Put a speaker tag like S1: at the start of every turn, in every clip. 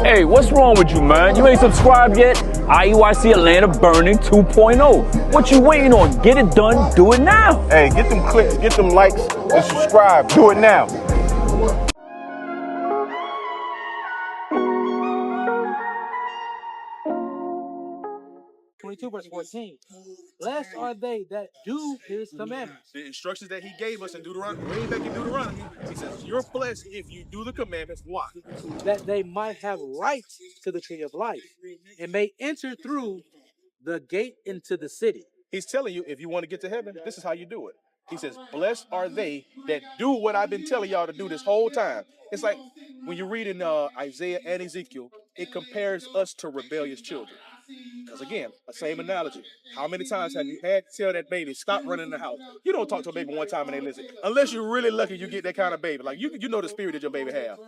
S1: Hey, what's wrong with you, man? You ain't subscribed yet? IUIC Atlanta Burning 2.0. What you waiting on? Get it done. Do it now.
S2: Hey, get them clicks, get them likes, and subscribe. Do it now.
S3: 22 verse 14. Blessed are they that do his commandments.
S4: The instructions that he gave us in Deuteronomy, way back in Deuteronomy, he says, you're blessed if you do the commandments. Why?
S3: That they might have right to the tree of life and may enter through the gate into the city.
S4: He's telling you, if you want to get to heaven, this is how you do it. He says, blessed are they that do what I've been telling y'all to do this whole time. It's like when you read in Isaiah and Ezekiel, it compares us to rebellious children. Because again, the same analogy. How many times have you had to tell that baby, stop running in the house? You don't talk to a baby one time and they listen. Unless you're really lucky you get that kind of baby. Like you know the spirit that your baby have.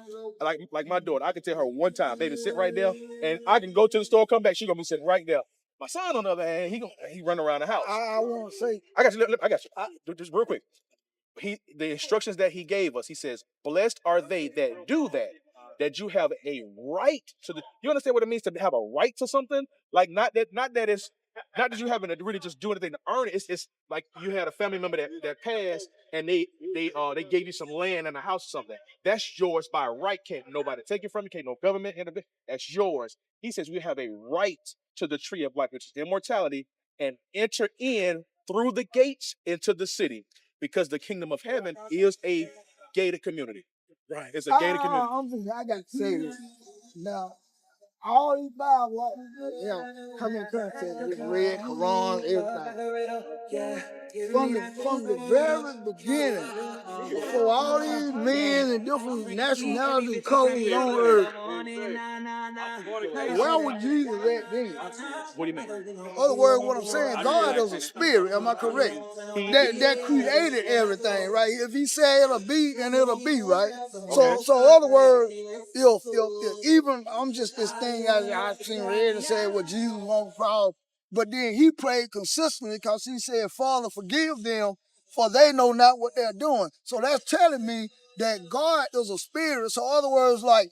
S4: Like my daughter, I can tell her one time, baby, sit right there, and I can go to the store, come back, she's gonna be sitting right there. My son, on the other hand, he run around the house.
S2: I want to say,
S4: I got you. I got you. Just real quick. The instructions that he gave us, he says, blessed are they that do that you have a right to the. You understand what it means to have a right to something? Like not that you having to really just do anything to earn it. It's like you had a family member that passed and they gave you some land and a house or something. That's yours by right. Can't nobody take it from you. Can't no government intervene. That's yours. He says we have a right to the tree of life, which is immortality, and enter in through the gates into the city, because the kingdom of heaven is a gated community.
S3: Right.
S4: It's a gated community.
S2: I got to say this. Now, all these Bibles, come in contact with read, Quran, everything. From the very beginning, before all these men and different nationalities and colors on earth, where would Jesus at then?
S4: What do you mean?
S2: In other words, what I'm saying, God is a spirit, am I correct? That created everything, right? If he said it'll be, and it'll be, right? So in other words, if even, I'm just this thing I've seen read and said what Jesus on the cross, but then he prayed consistently because he said, Father, forgive them, for they know not what they're doing. So that's telling me that God is a spirit. So in other words, like,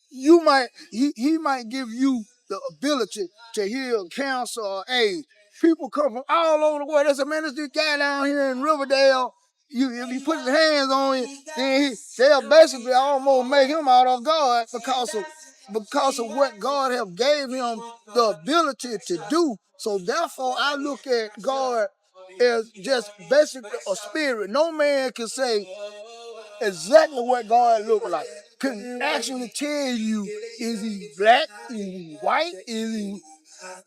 S2: he might give you the ability to heal cancer or AIDS. People come from all over the world. There's a ministry guy down here in Riverdale. If he puts his hands on it, then they'll basically almost make him out of God because of what God have gave him the ability to do. So therefore, I look at God as just basically a spirit. No man can say exactly what God look like. Can actually tell you, is he black, is he white, is he,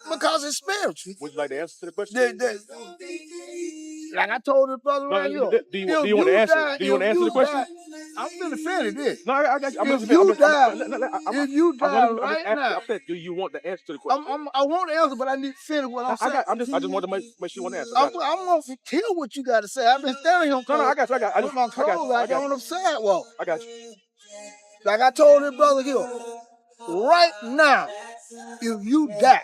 S2: because it's spiritual.
S4: Would you like to answer to the question?
S2: Like I told the brother right here.
S4: Do you want to answer? Do you want to answer the question?
S2: I'm finna finish this.
S4: No, I got you.
S2: If you die right now,
S4: I said, do you want the answer to the question?
S2: I want to answer, but I need to finish what I'm saying.
S4: I just want to make sure you want to answer.
S2: I'm going to hear what you got to say. I've been telling him.
S4: No, I got you. I
S2: put my clothes out on the sidewalk.
S4: I got you.
S2: Like I told his brother here, right now, if you die,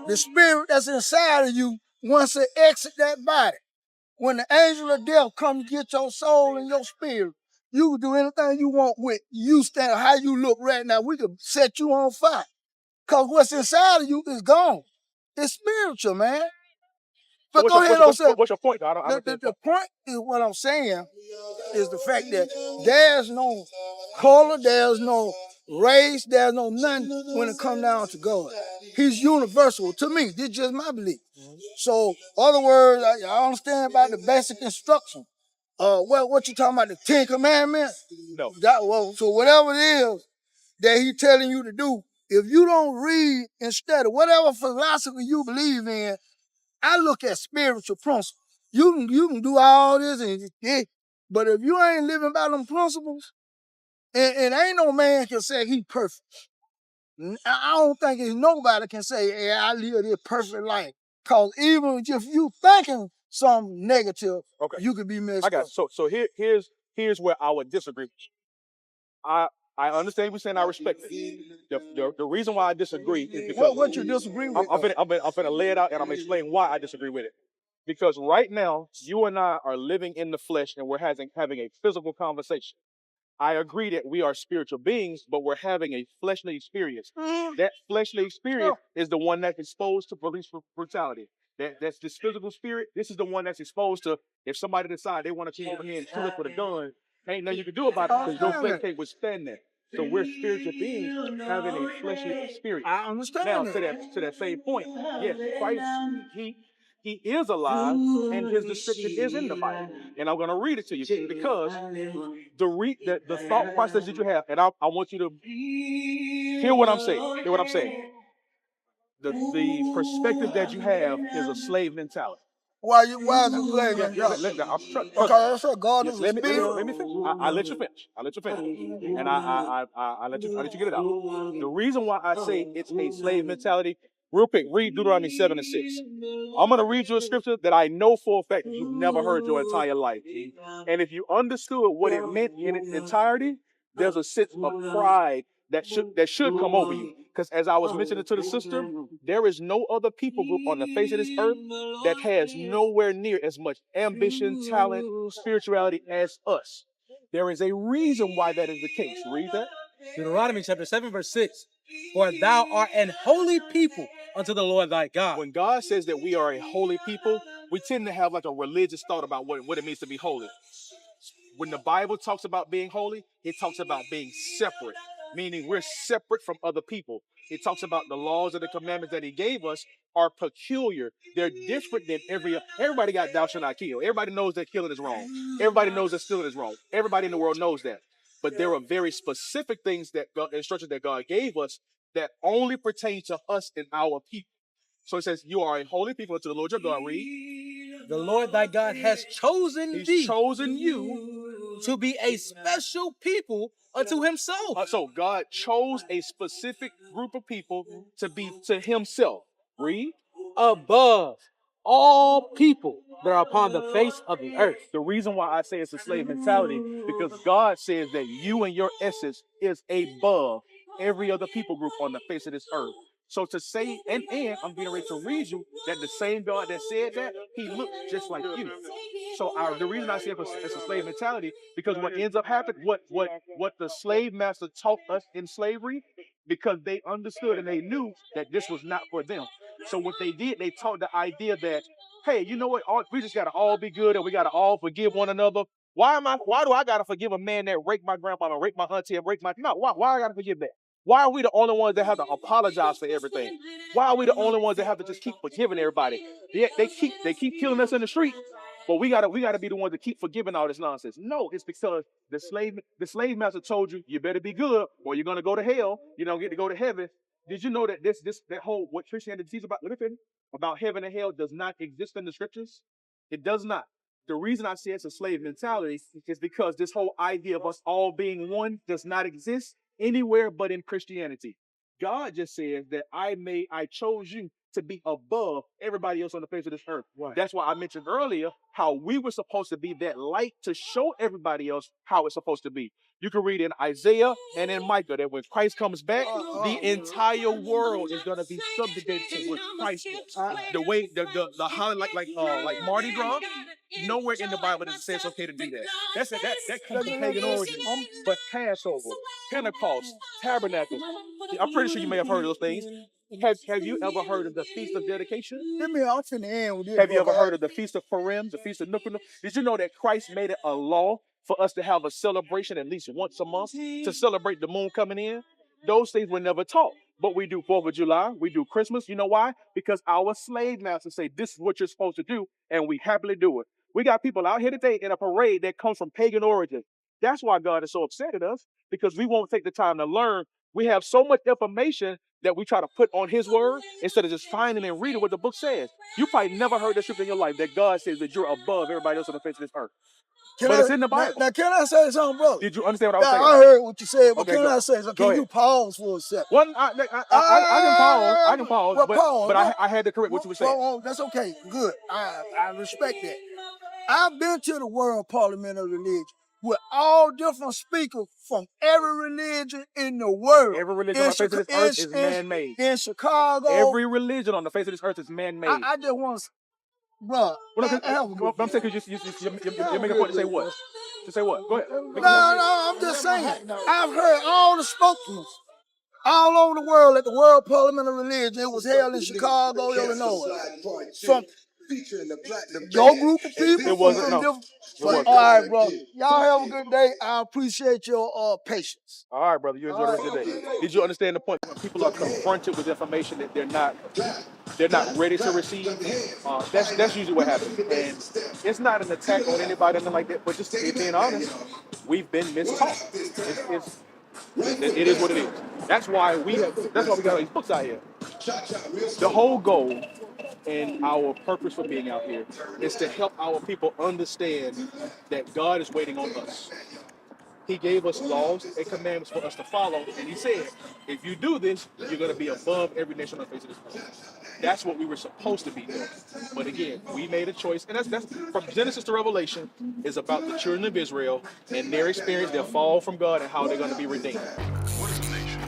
S2: the spirit that's inside of you wants to exit that body. When the angel of death comes to get your soul and your spirit, you can do anything you want with you stand how you look right now. We could set you on fire. Because what's inside of you is gone. It's spiritual, man. But go ahead,
S4: what's your point?
S2: The point is what I'm saying is the fact that there's no color, there's no race, there's no nothing when it comes down to God. He's universal to me. This is just my belief. So, other words, I understand about the basic instruction. What you talking about, the 10 Commandments?
S4: No.
S2: So whatever it is that he's telling you to do, if you don't read and study whatever philosophy you believe in, I look at spiritual principles. You can do all this, but if you ain't living by them principles, and ain't no man can say he perfect. I don't think nobody can say, hey, I live this perfect life. Because even if you thinking something negative, you could be messed up.
S4: I got it. So here's where I would disagree. I understand you saying I respect it. The reason why I disagree is because
S2: what you disagree with?
S4: I'm finna lay it out and I'm gonna explain why I disagree with it. Because right now, you and I are living in the flesh and we're having a physical conversation. I agree that we are spiritual beings, but we're having a fleshly experience.
S2: Mhm.
S4: That fleshly experience is the one that's exposed to police brutality. That's this physical spirit. This is the one that's exposed to if somebody decide they want to come over here and kill us with a gun, ain't nothing you can do about it because your flesh can't withstand that. So we're spiritual beings having a fleshly experience.
S2: I understand
S4: Now,
S2: that.
S4: to that same point, yes, Christ, he is alive, and his description is in the Bible. And I'm going to read it to you because the thought process that you have, and I want you to hear what I'm saying. Hear what I'm saying. The perspective that you have is a slave mentality.
S2: Why is it slave
S4: Yeah,
S2: mentality?
S4: trust
S2: Okay, that's what God
S4: yeah,
S2: is a
S4: let me
S2: spirit.
S4: finish. I let you finish. I let you finish. And I let you get it out. The reason why I say it's a slave mentality, real quick, read Deuteronomy 7 and 6. I'm gonna read you a scripture that I know for a fact that you've never heard your entire life. And if you understood what it meant in its entirety, there's a sense of pride that should come over you. Because as I was mentioning to the sister, there is no other people group on the face of this earth that has nowhere near as much ambition, talent, spirituality as us. There is a reason why that is the case. Read that.
S3: Deuteronomy chapter 7, verse 6. For thou art an holy people unto the Lord thy God.
S4: When God says that we are a holy people, we tend to have like a religious thought about what it means to be holy. When the Bible talks about being holy, it talks about being separate, meaning we're separate from other people. It talks about the laws and the commandments that he gave us are peculiar. They're different than everybody got thou shalt not kill. Everybody knows that killing is wrong. Everybody knows that stealing is wrong. Everybody in the world knows that. But there are very specific things instructions that God gave us that only pertain to us and our people. So it says, you are a holy people unto the Lord your God. Read.
S3: The Lord thy God has chosen
S4: He's
S3: thee
S4: chosen you
S3: to be a special people unto himself.
S4: So God chose a specific group of people to be to himself. Read.
S3: Above all people that are upon the face of the earth.
S4: The reason why I say it's a slave mentality, because God says that you and your essence is above every other people group on the face of this earth. So to say, and I'm getting ready to read you that the same God that said that, he looked just like you. So the reason I say it's a slave mentality, because what ends up happening, what the slave master taught us in slavery, because they understood and they knew that this was not for them. So what they did, they taught the idea that, hey, you know what? We just gotta all be good and we gotta all forgive one another. Why do I gotta forgive a man that raped my grandpa, raped my auntie, and why I gotta forgive that? Why are we the only ones that have to apologize for everything? Why are we the only ones that have to just keep forgiving everybody? They keep killing us in the street, but we gotta be the ones that keep forgiving all this nonsense. No, it's because the slave master told you better be good or you're gonna go to hell. You don't get to go to heaven. Did you know that that whole what Christianity teaches about heaven and hell does not exist in the scriptures? It does not. The reason I say it's a slave mentality is because this whole idea of us all being one does not exist anywhere but in Christianity. God just says that I chose you to be above everybody else on the face of this earth.
S3: Right.
S4: That's why I mentioned earlier how we were supposed to be that light to show everybody else how it's supposed to be. You can read in Isaiah and in Micah that when Christ comes back, the entire world is going to be subjugated to what Christ was. The way the holiday like Mardi Gras, nowhere in the Bible does it say it's okay to do that. That comes from pagan origins. But Passover, Pentecost, Tabernacles, I'm pretty sure you may have heard of those things. Have you ever heard of the Feast of Dedication?
S2: Let me off in the end with this.
S4: Have you ever heard of the Feast of Purim, the Feast of Nukkah? Did you know that Christ made it a law for us to have a celebration at least once a month to celebrate the moon coming in? Those things were never taught. But we do 4th of July, we do Christmas. You know why? Because our slave masters say this is what you're supposed to do, and we happily do it. We got people out here today in a parade that comes from pagan origins. That's why God is so upset at us, because we won't take the time to learn. We have so much information that we try to put on his word instead of just finding and reading what the book says. You probably never heard that scripture in your life that God says that you're above everybody else on the face of this earth. It's in the Bible.
S2: Now, can I say something, brother?
S4: Did you understand what I was saying?
S2: I heard what you said, but
S4: Okay,
S2: can I say something? Can you pause for a second?
S4: I can pause, but I had to correct what you were saying.
S2: Well, that's okay. Good. I respect that. I've been to the World Parliament of Religion with all different speakers from every religion in the world.
S4: Every religion on the face of this earth is man-made.
S2: In Chicago.
S4: Every religion on the face of this earth is man-made.
S2: I just want to bro.
S4: Well, no,
S2: I have a good
S4: I'm saying because you're making a point to say what? To say what? Go ahead. Make a point.
S2: No, I'm just saying. I've heard all the spokesmen all over the world at the World Parliament of Religion. It was held in Chicago, Illinois. From your group of people.
S4: It wasn't,
S2: from
S4: no.
S2: different-
S4: It
S2: But
S4: wasn't.
S2: all right, bro. Y'all have a good day. I appreciate your patience.
S4: All right, brother. You enjoy the rest of your day. Did you understand the point? When people are confronted with information that they're not ready to receive, that's usually what happens. And it's not an attack on anybody, nothing like that. But just being honest, we've been mistaught. It is what it is. That's why we got all these books out here. The whole goal and our purpose for being out here is to help our people understand that God is waiting on us. He gave us laws and commandments for us to follow, and he said, if you do this, you're going to be above every nation on the face of this earth. That's what we were supposed to be doing. But again, we made a choice, and that's from Genesis to Revelation is about the children of Israel and their experience, their fall from God, and how they're going to be redeemed.
S5: What is a nation?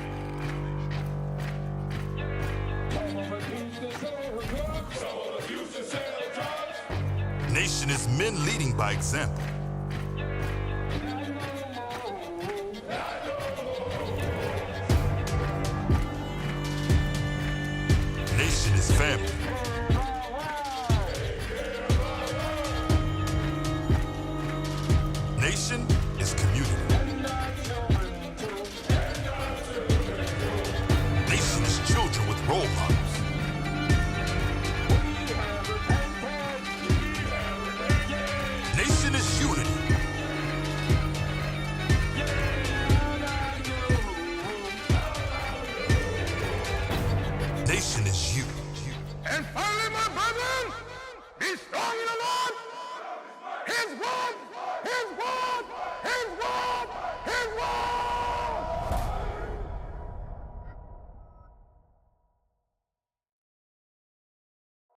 S5: Nation is men leading by example.